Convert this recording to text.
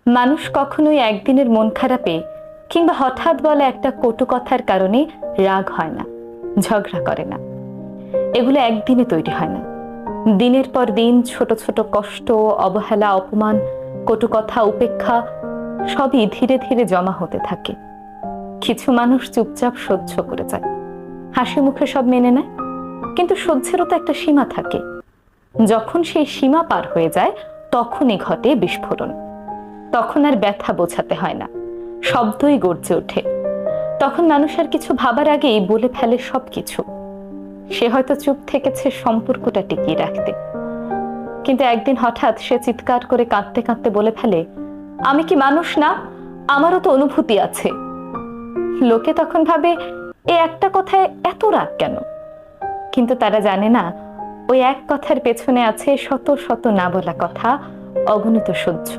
মানুষ কখনোই একদিনের মন খারাপে কিংবা হঠাৎ বলা একটা কটু কথার কারণে রাগ হয় না, ঝগড়া করে না। এগুলো একদিনে তৈরি হয় না। দিনের পর দিন ছোট ছোট কষ্ট, অবহেলা, অপমান, কটু কথা, উপেক্ষা সবই ধীরে ধীরে জমা হতে থাকে। কিছু মানুষ চুপচাপ সহ্য করে যায়, হাসি মুখে সব মেনে নেয়, কিন্তু সহ্যেরও তো একটা সীমা থাকে। যখন সেই সীমা পার হয়ে যায় তখনই ঘটে বিস্ফোরণ। তখন আর ব্যথা বোঝাতে হয় না, শব্দই গর্জে ওঠে। তখন মানুষ আর কিছু ভাবার আগেই বলে ফেলে সবকিছু। সে হয়তো চুপ থেকেছে সম্পর্কটা টিকিয়ে রাখতে, কিন্তু একদিন হঠাৎ সে চিৎকার করে কাঁদতে কাঁদতে বলে ফেলে, আমি কি মানুষ না? আমারও তো অনুভূতি আছে। লোকে তখন ভাবে, এ একটা কথায় এত রাগ কেন? কিন্তু তারা জানে না, ওই এক কথার পেছনে আছে শত শত না বলা কথা, অগণিত সহ্য।